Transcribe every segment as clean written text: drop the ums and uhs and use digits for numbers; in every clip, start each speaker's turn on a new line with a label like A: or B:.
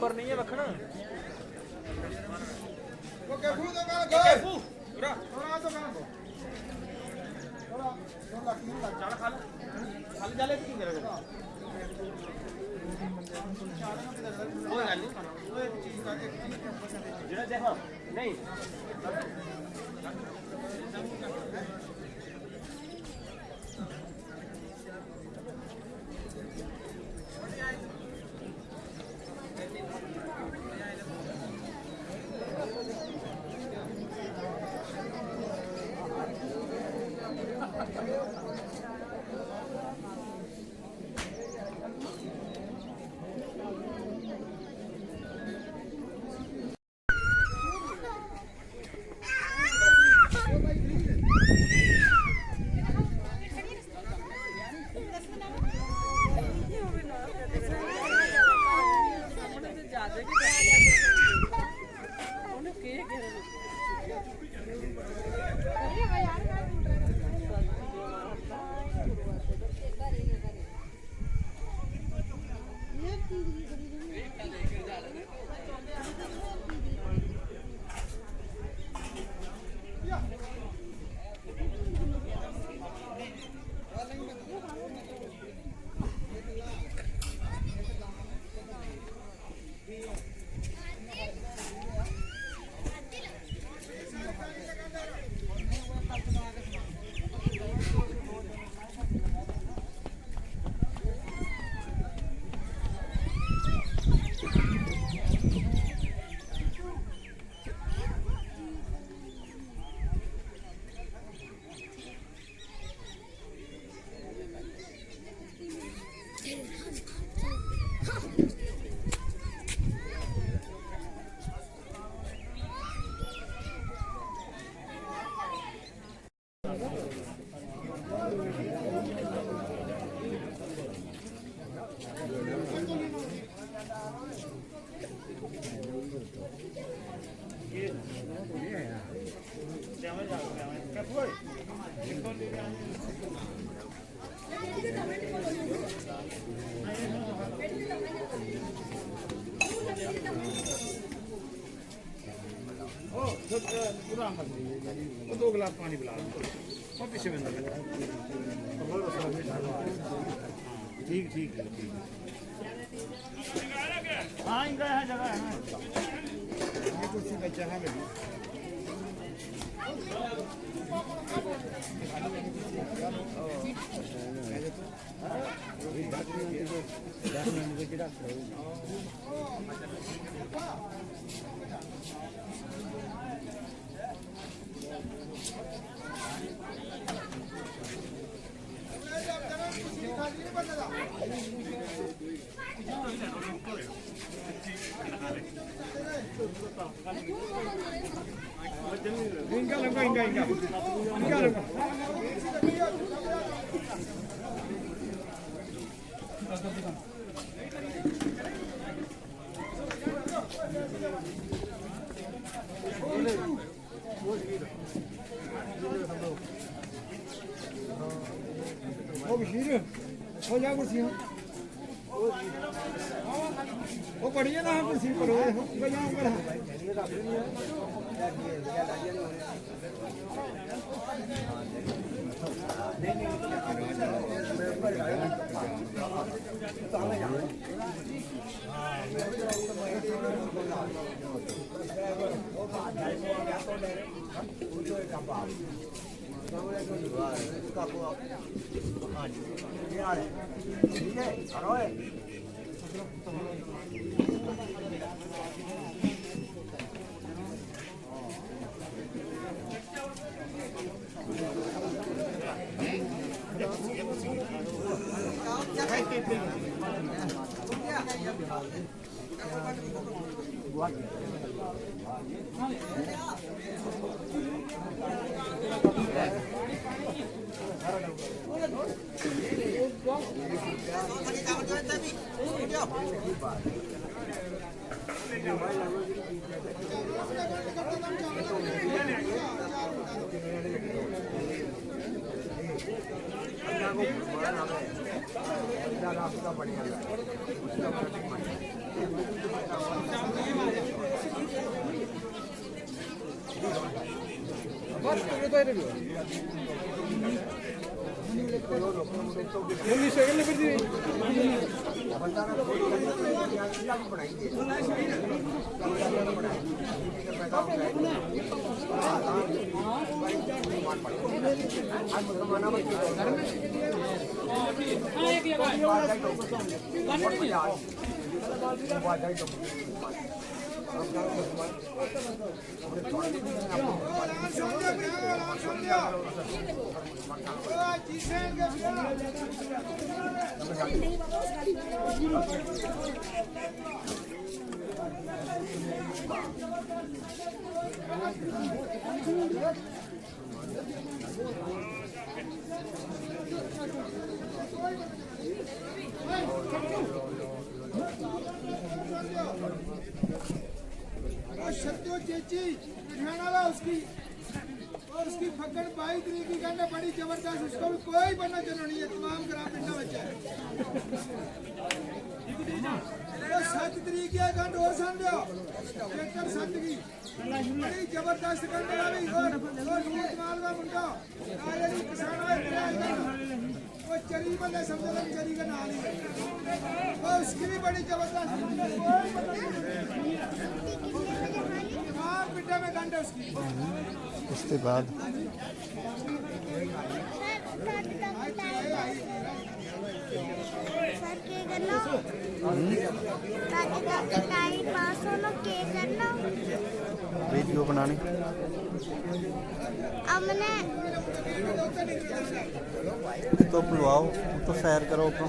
A: Number नहीं है रखना नहीं दो गिलास पानी पिला और पीछे में ठीक ठीक है ठीक हाँ इनका यहाँ जगह है ये कुर्सी का जगह में इनका लगा इनका इनका इनका लगा ओ बशीर हो जा कुर्सी वो बढ़िया ना कुर्सी पर हो गया ऊपर शक्तियों चेची वाला उसकी और उसकी फक्कड़ 22 तरीक की कहना बड़ी जबरदस्त। उसको भी कोई बनना चलो नहीं है, तमाम ग्राम पिंडा बच्चा है। 7 तरीक की गंड और सन दो ट्रैक्टर 7 की बड़ी जबरदस्त करने वाली और नूत माल का मुंडा आया किसान वो चरी बंदे समझो तो चरी का नाम ही वो उसकी भी बड़ी जबरदस्त पिंडा में गंड है उसकी।
B: उसके बाद वीडियो बनानी तो बुलवाओ तो सैर करो ऊपर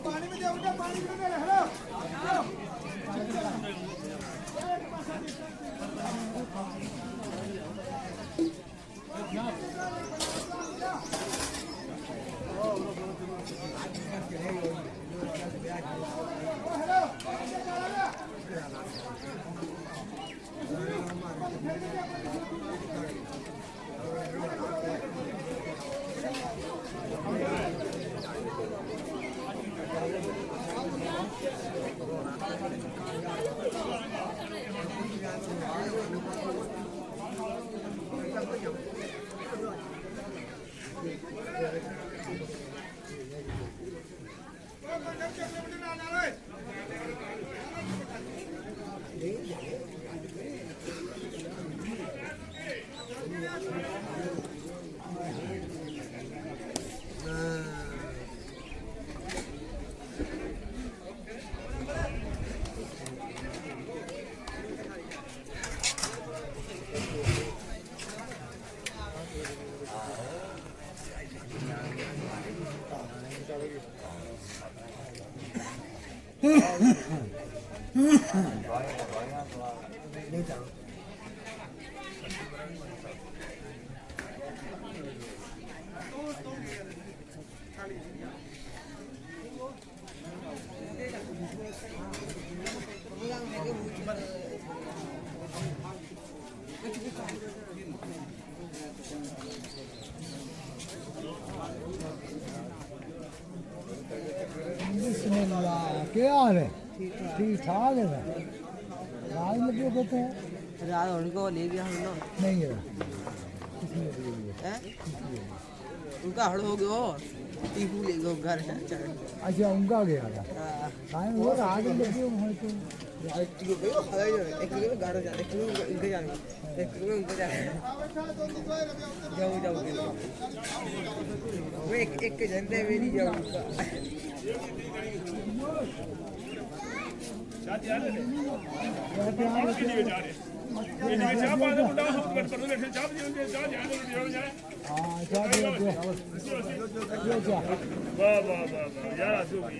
A: पानी में जाऊंगा, पानी में हेलो क्या हाल है? ठीक ठाक है सर। राज लगे कहते हैं
C: रात उनको ले गया हम लोग
A: नहीं है
C: हैं उनका हड़ हो गया टीपू ले गया घर है
A: अच्छा उनका गया था
C: हां
A: टाइम हो रहा आगे लगे वहां तो
C: टीपू गया खड़ा है एक किलो गाड़ो जा एक किलो इनके जाने एक किलो इनके जाने जाओ जाओ वो एक के जनते मेरी जाओ
D: चाह यार ले ये चाह पाने मुंडा हम कर कर बैठे चाह पीने चाह जाने जाए
A: हां चाह दे
D: वाह वाह वाह यार आजू भाई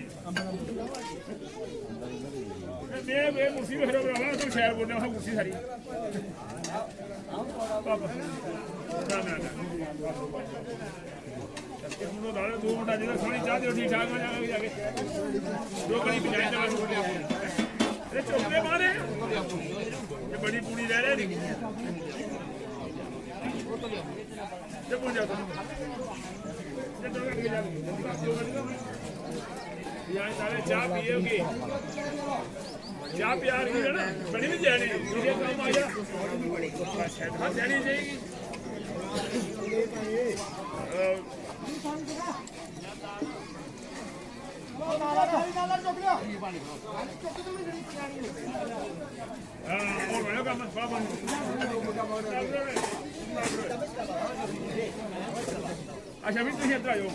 D: ਮੈਂ ਕੁਰਸੀ ਵੇਖ ਰਿਹਾ ਭਰਾਵਾ ਤੂੰ ਸ਼ਾਇਰ ਬੋਲਿਆ ਹਾਂ ਕੁਰਸੀ ਸਾਰੀ ਨਾ ਇਹਨੂੰ ਨਾਲ 2 ਮਿੰਟਾਂ ਜਿਹੜਾ ਸਾਰੀ ਚਾਹ ਦਿਓ ਠੀਕ ਠਾਕ ਹੋ ਜਾਵਾਂਗੇ ਜਾ ਕੇ 2 ਕੜੀ ਪੰਜਾਹ ਚਲਾ ਇਹ ਚੋਕੇ ਮਾਰੇ ਇਹ ਬੜੀ ਪੂਰੀ ਰਹਿ ਰਹੇ ਨਹੀਂ ਤੇ ਪਹੁੰਚ ਜਾ ਤੇ ਦੋ ਕੜੀ ਜਾ ਯਾਰ ਸਾਰੇ ਚਾਹ ਪੀਓਗੇ ਚਾਹ ਪਿਆਰ ਕੀ ਹੈ ਨਾ ਬੜੀ ਵੀ ਜਾਣੀ ਇਹ ਕੰਮ ਆ ਜਾ ਹਾਂ ਜਾਣੀ ਜਾਏਗੀ और बड़ा काम बाबा अच्छा भी तुम इधर आओ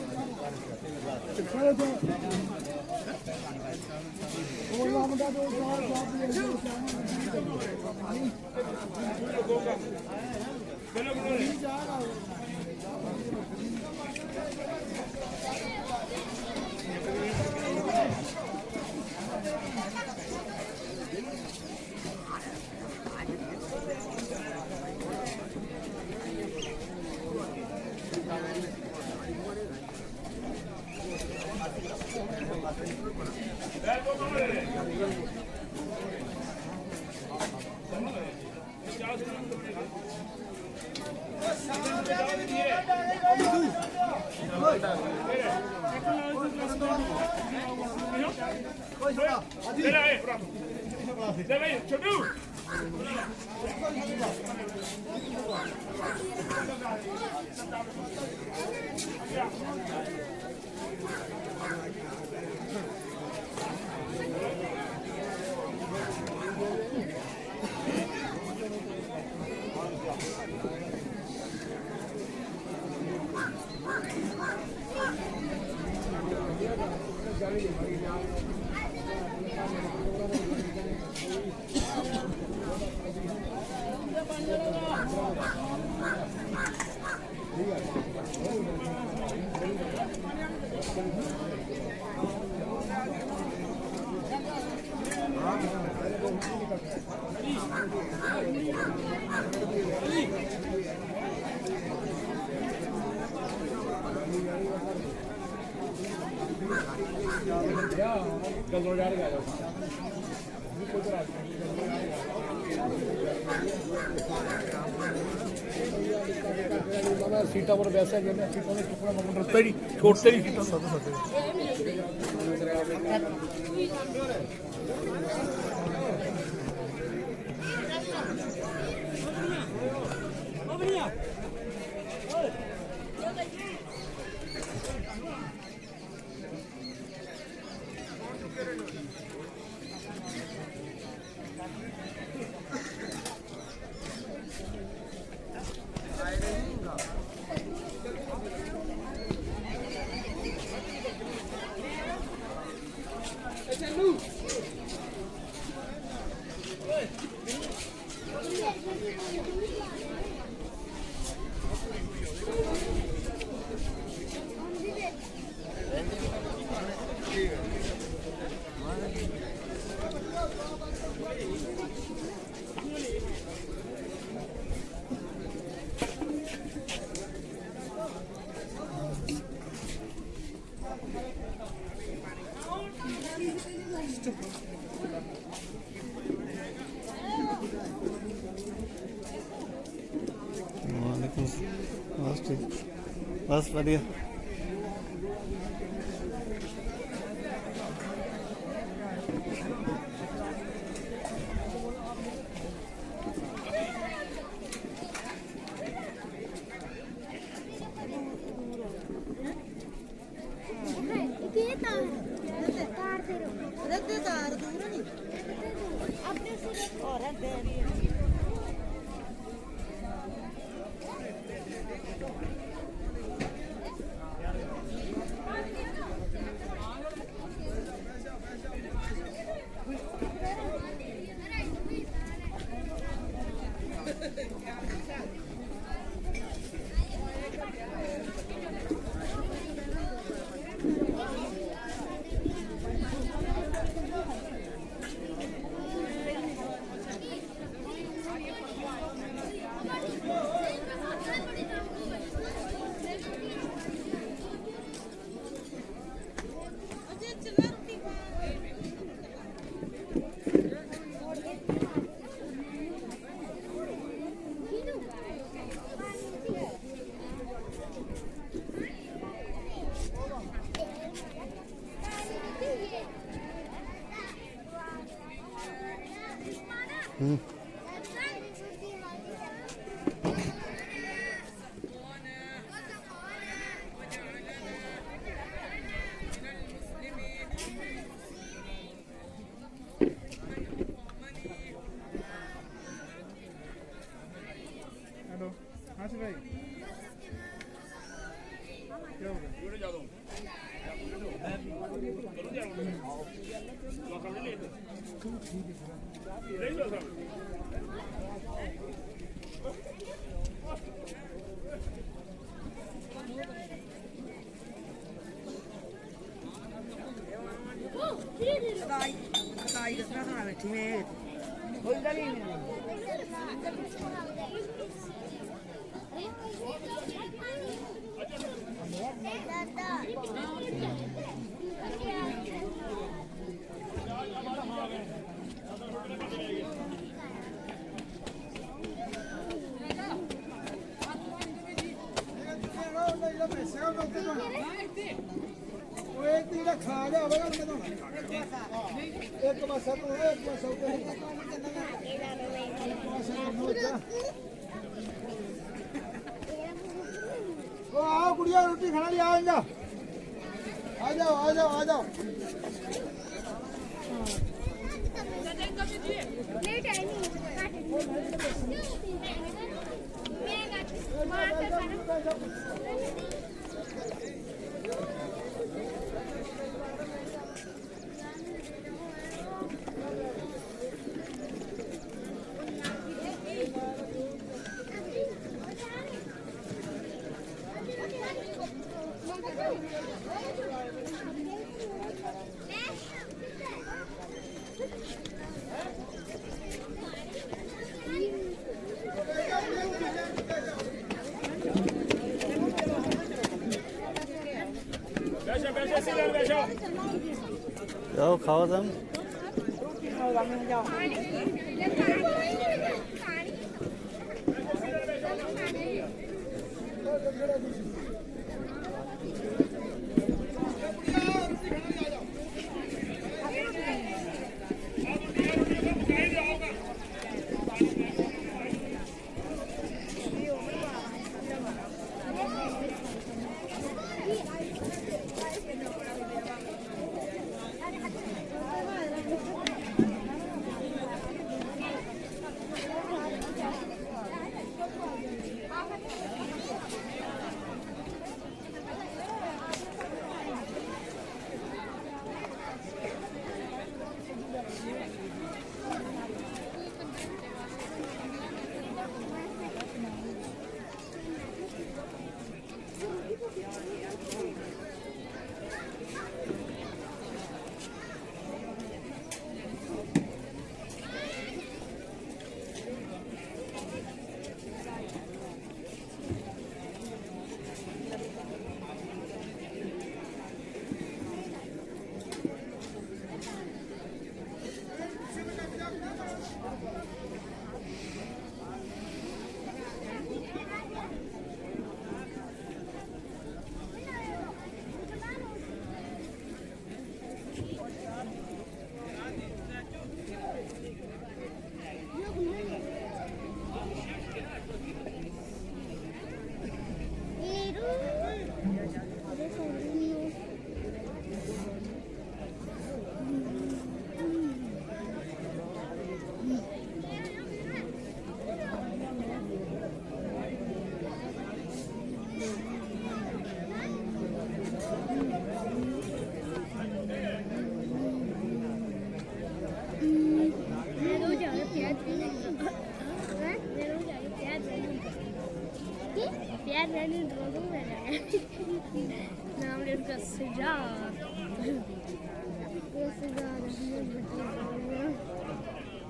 E: सीटा पर वैसा सीटा ने टुकड़ा मतलब ही छोटे ही सीटा सद
B: बस ठीक बस बढ़िया
A: हेलो हाँ जी भाई क्या हो गया
D: ਉਹਨੇ ਜਦੋਂ ਲੋਕਾਂ ਨੇ ਲੈ ਲਓ ਸਰ
C: ਕਦਾਈ ਦੱਸਣਾ ਖਾਣਾ ਬੈਠੀ ਮੈਂ ਕੋਈ ਗੱਲ ਨਹੀਂ
A: खा जाएगा एक बस आओ गुड़िया रोटी खाना लिया आ जाओ आ जाओ आ जाओ आ जाओ
B: जाओ खाओ तुम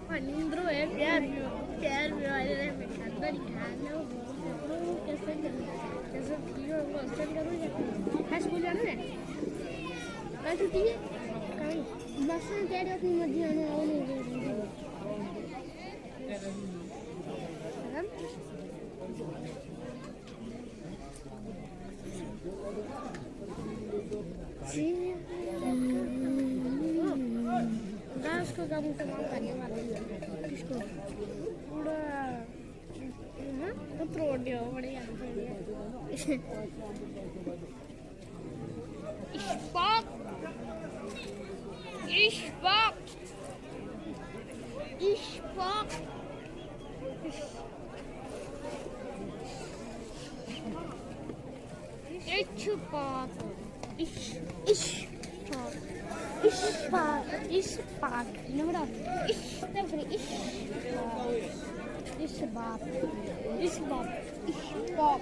F: Anindro é quero olha me canta de carne eu vou que essa filho eu gosto de garoto mas mulher não é mas o dia cai bastante quero eu tenho dia não sim Gas ko gabung sama tadi malam. Kisko. Udah. Terus dia beri yang dia. Ispak. Ispak. Ispak. Ispak. Ispak. Ispak. Nummer 8. Ispak.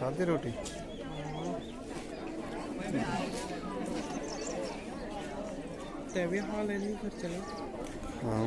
B: खाती रोटी
C: ਤੇ ਵੀ ਹਾਲ ਨਹੀਂ ਫਿਰ ਚਲੋ
B: हाँ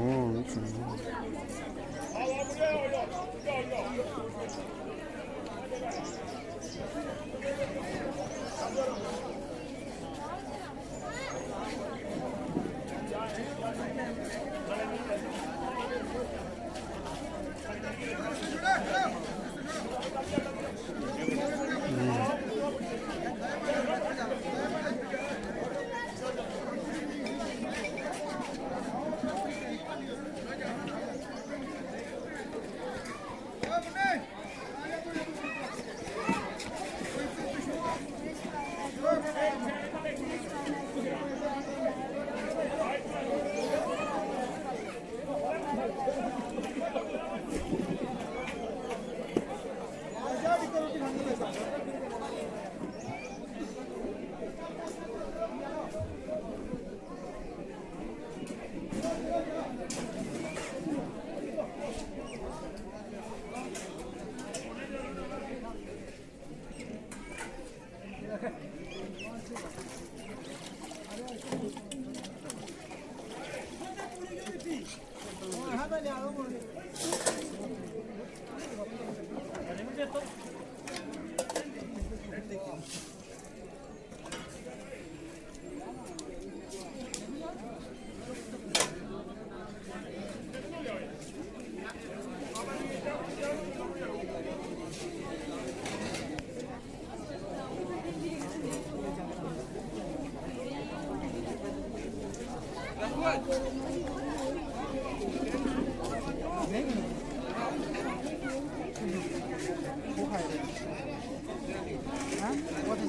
C: ਹਾਂ ਉਹ ਤਾਂ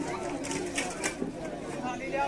C: ਖਾਲੀ ਲਿਆ